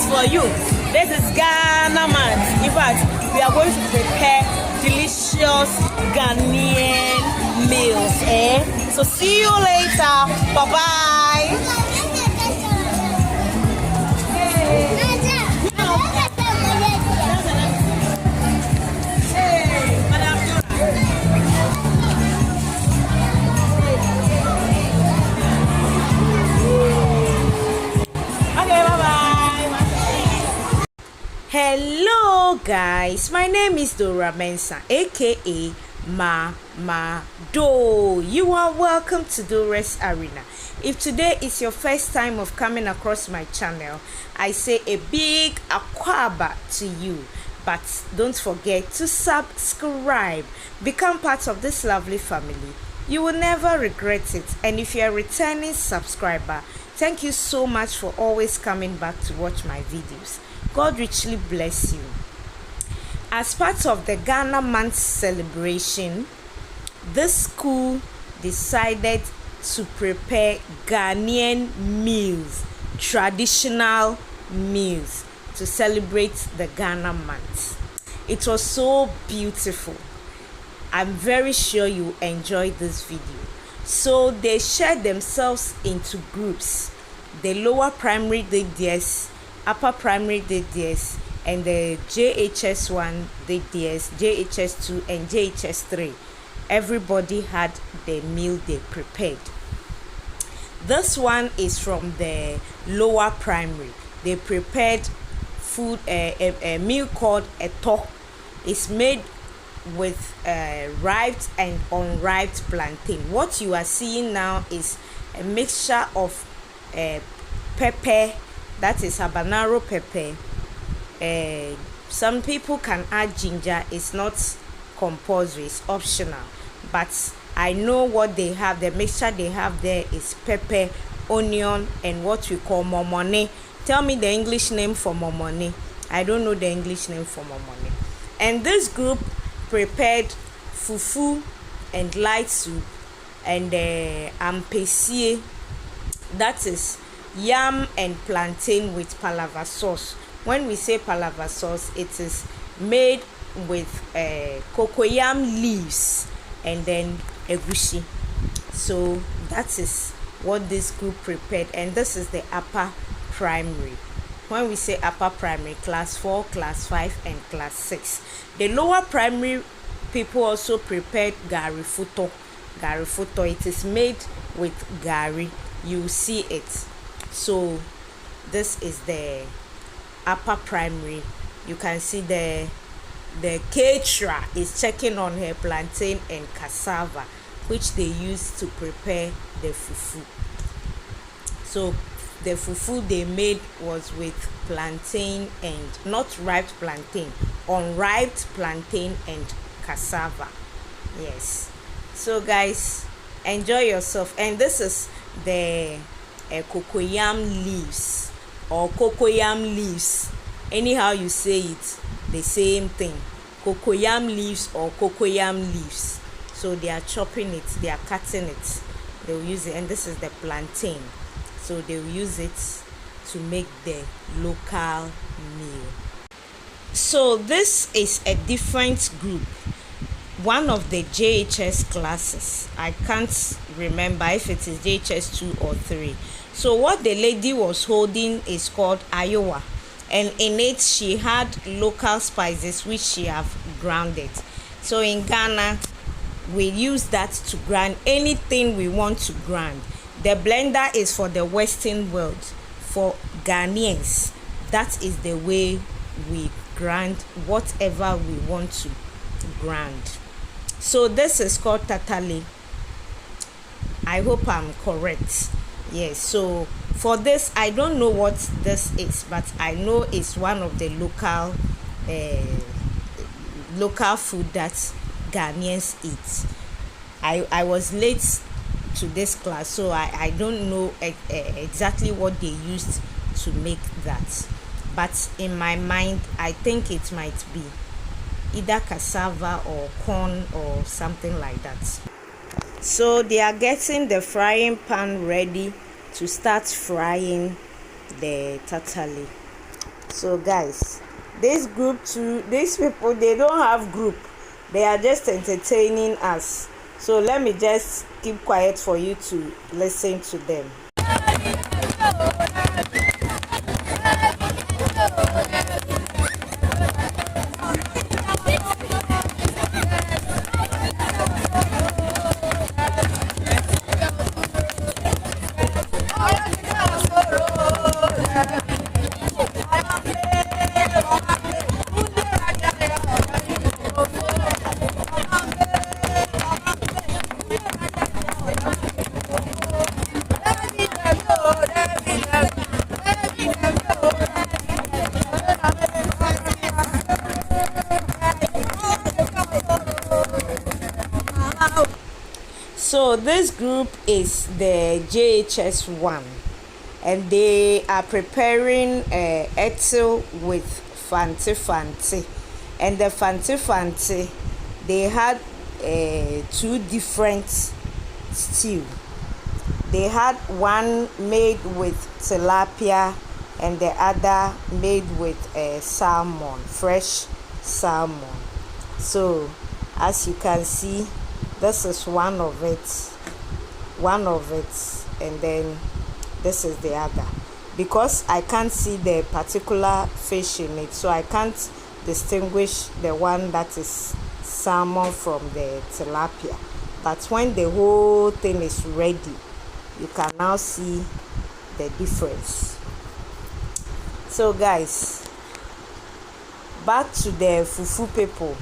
for you. This is Ghana month. In fact, we are going to prepare delicious Ghanaian meals. So see you later. Bye bye. Hello guys, my name is Dora Mensah, aka Mama Do. You are welcome to Dora's Arena. If today is your first time of coming across my channel, I say a big akwaba to you. But don't forget to subscribe, become part of this lovely family. You will never regret it. And if you're a returning subscriber, thank you so much for always coming back to watch my videos. God richly bless you. As part of the Ghana month celebration, this school decided to prepare Ghanaian meals, traditional meals, to celebrate the Ghana month. It was so beautiful. I'm very sure you enjoyed this video. So they shared themselves into groups. The lower primary did theirs, upper primary did theirs, and the JHS 1 did theirs, JHS 2 and JHS 3. Everybody had the meal they prepared. This one is from the lower primary. They prepared food, a meal called eto. It's made with ripe and unripe plantain. What you are seeing now is a mixture of pepper, that is habanero pepper. Some people can add ginger. It's not compulsory, it's optional. But I know what they have. The mixture they have there is pepper, onion, and what we call momone. Tell me the English name for momone. I don't know the English name for momone. And this group prepared fufu and light soup and ampesie, that is yam and plantain with palava sauce. When we say palava sauce, it is made with cocoyam leaves and then egusi. So that is what this group prepared, and this is the upper primary. When we say upper primary, class 4, class 5 and class 6. The lower primary people also prepared gari futo. Gari futo, it is made with gari. You see it. So this is the upper primary. You can see the caterer is checking on her plantain and cassava, which they use to prepare the fufu. So the fufu they made was with plantain and not ripe plantain, unripe plantain and cassava. Yes. So guys, enjoy yourself. And this is the cocoyam leaves or cocoyam leaves. Anyhow you say it, the same thing. Cocoyam leaves or cocoyam leaves. So they are chopping it, they are cutting it, they'll use it. And this is the plantain. So they'll use it to make the local meal. So this is a different group. One of the JHS classes. I can't remember if it is JHS 2 or 3. So what the lady was holding is called Iowa. And in it she had local spices which she have grounded. So in Ghana, we use that to grind anything we want to grind. The blender is for the Western world. For Ghanaians, that is the way we grind whatever we want to grind. So this is called tatale. I hope I'm correct. Yes. So for this, I don't know what this is, but I know it's one of the local food that Ghanaians eat. I was late to this class, so I don't know exactly what they used to make that, but in my mind I think it might be either cassava or corn or something like that. So they are getting the frying pan ready to start frying the tatale. So guys, this group too, these people, they don't have group, they are just entertaining us. So let me just keep quiet for you to listen to them. So this group is the JHS one, and they are preparing etzel with fanti, and the fanti they had two different stew. They had one made with tilapia and the other made with salmon, fresh salmon. So as you can see, this is one of it, and then this is the other. Because I can't see the particular fish in it, so I can't distinguish the one that is salmon from the tilapia. But when the whole thing is ready, you can now see the difference. So guys, back to the fufu people.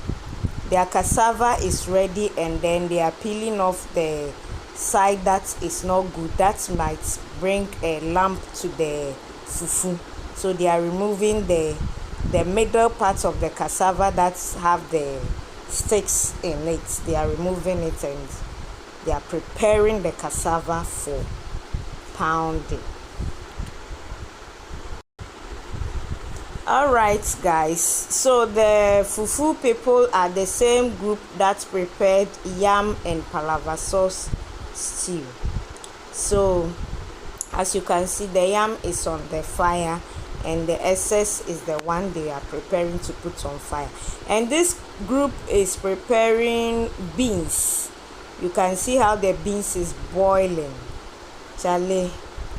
Their cassava is ready, and then they are peeling off the side that is not good, that might bring a lump to the fufu. So they are removing the middle part of the cassava that have the sticks in it. They are removing it, and they are preparing the cassava for pounding. All right guys, so the fufu people are the same group that prepared yam and palava sauce stew. So as you can see, the yam is on the fire, and the excess is the one they are preparing to put on fire. And this group is preparing beans. You can see how the beans is boiling. Charlie,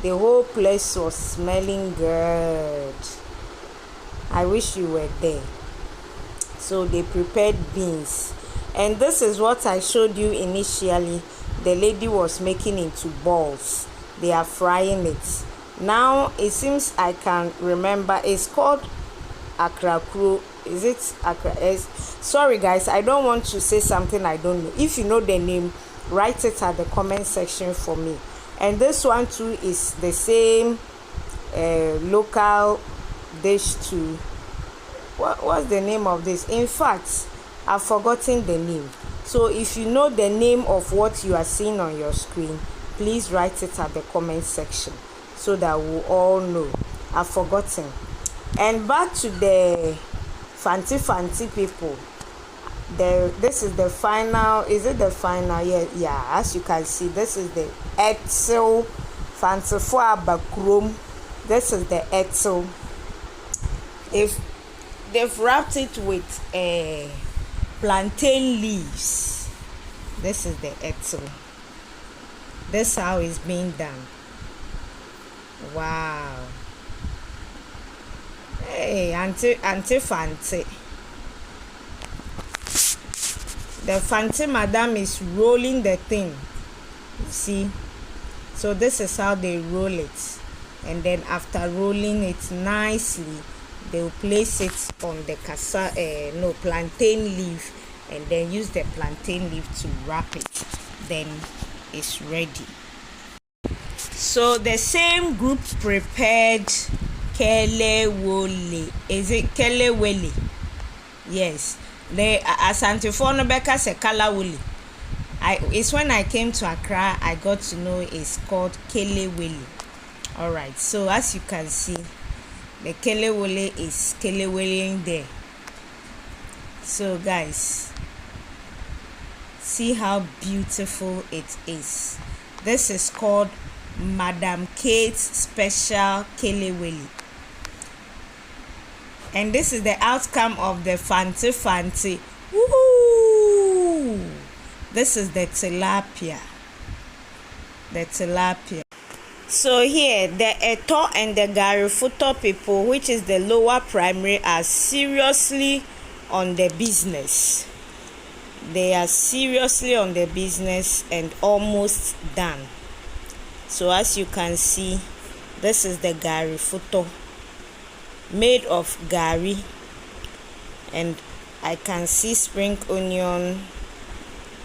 the whole place was smelling good. I wish you were there. So they prepared beans, and this is what I showed you initially. The lady was making into balls. They are frying it. Now it seems I can remember, it's called akra kro. Is it akra? Sorry guys, I don't want to say something I don't know. If you know the name, write it at the comment section for me. And this one too is the same local dish too. What's the name of this? In fact, I've forgotten the name. So if you know the name of what you are seeing on your screen, please write it at the comment section so that we'll all know. I've forgotten. And back to the fanti people. This is the final. Is it the final? Yeah. As you can see, this is the etzel fanti for abakrum. This is the etzel. If they've wrapped it with plantain leaves, this is the etzel. This is how it's being done. Wow. Hey, auntie fanti. The fanti madam is rolling the thing. You see? So this is how they roll it. And then after rolling it nicely, they will place it on the plantain leaf, and then use the plantain leaf to wrap it. Then it's ready. So the same group prepared kelewole. Is it kelewele? Yes. The Asantefo no beka se kalawole. It's when I came to Accra I got to know it's called kelewele. All right. So as you can see, the kelewole is kelewele there. So guys, see how beautiful it is. This is called Madam Kate's special kelewele. And this is the outcome of the fanti. Woohoo! This is the tilapia. So here, the Eto and the Garifuto people, which is the lower primary, are seriously on the business. They are seriously on the business and almost done. So as you can see, this is the Garifuto, made of gari, and I can see spring onion,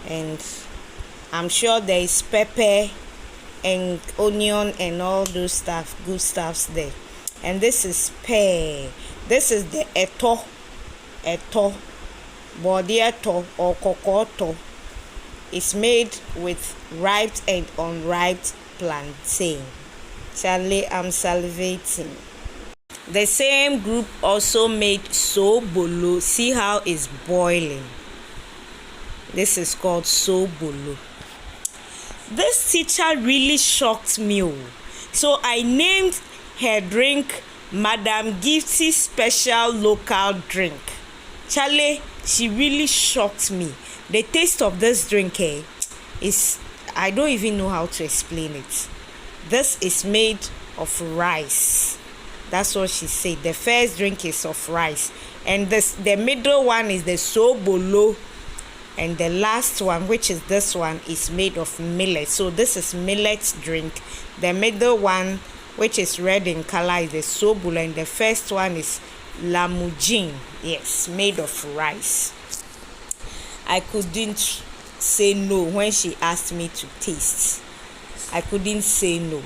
and I'm sure there is pepper and onion and all those good stuffs there. And this is pear. This is the eto, body eto or kokoto. It's made with ripe and unripe plantain. Charlie, I'm salivating. The same group also made sobolo. See how it's boiling. This is called sobolo. This teacher really shocked me. So I named her drink Madam Gifty's special local drink. Charlie, she really shocked me. The taste of this drink is, I don't even know how to explain it. This is made of rice. That's what she said. The first drink is of rice. And the middle one is the sobolo. And the last one, which is this one, is made of millet. So this is millet drink. The middle one, which is red in color, is the sobolo. And the first one is lamujin. Yes, made of rice. I couldn't say no when she asked me to taste. I couldn't say no.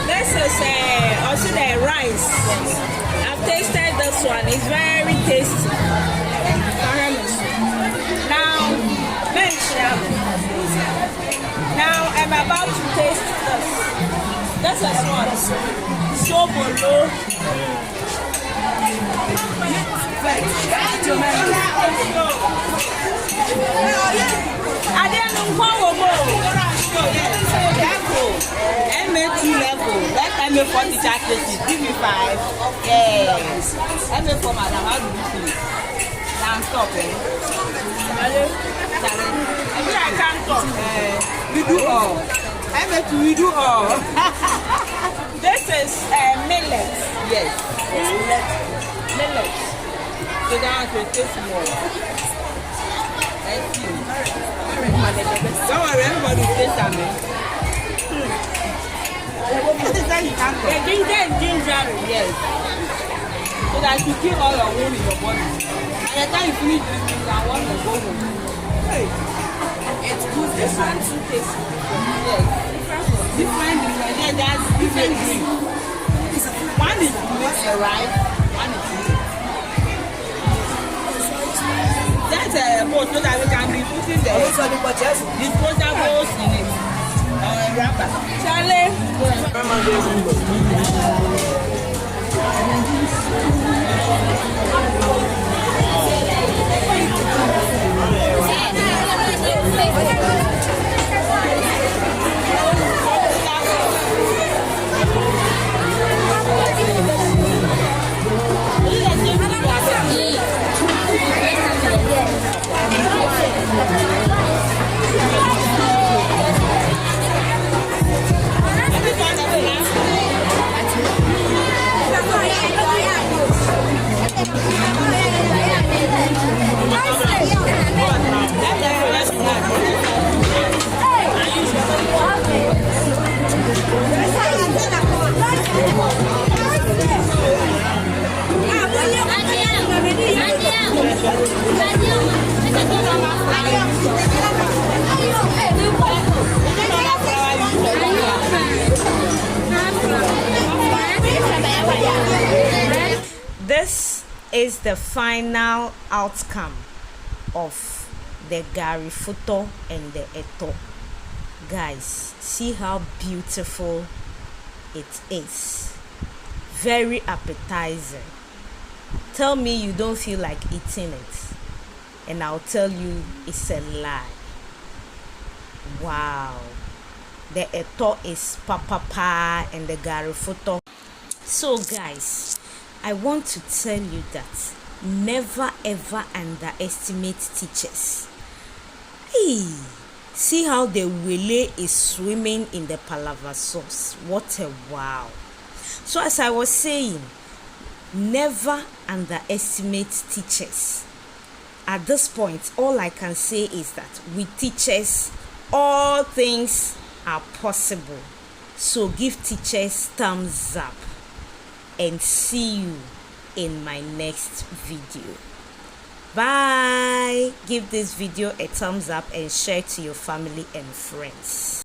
This is also the rice. I've tasted this one. It's very tasty. Now I'm about to taste this. This is what? Sobolo. I didn't know MA2 level. That MA4 teacher cases. Give me 5. Yes. MA4 madam, how do you feel? Now stop I can't talk. We do all. MA2 we do all. This is millet. Yes. Millet. So that will taste more. Let's see. Don't worry, everybody taste that. The ginger is ginger, yes. So that you kill all your wound in your body. And the time you finish drinking, you want to go home. Hey. It's good. This one too tasty. Yes. Different. Yeah, there's different drinks. One is with a rice, one is with. That's a boat so that we can be putting the disposables in it. Charlie. This is the final outcome of the Garifuto and the Eto. Guys, see how beautiful it is. Very appetizing. Tell me you don't feel like eating it, and I'll tell you it's a lie. Wow, the eto is papa and the garifoto. So guys, I want to tell you that never ever underestimate teachers. Hey, see how the wele is swimming in the palava sauce. What a wow. So as I was saying, never underestimate teachers. At this point, all I can say is that with teachers, all things are possible. So give teachers thumbs up and see you in my next video. Bye. Give this video a thumbs up and share to your family and friends.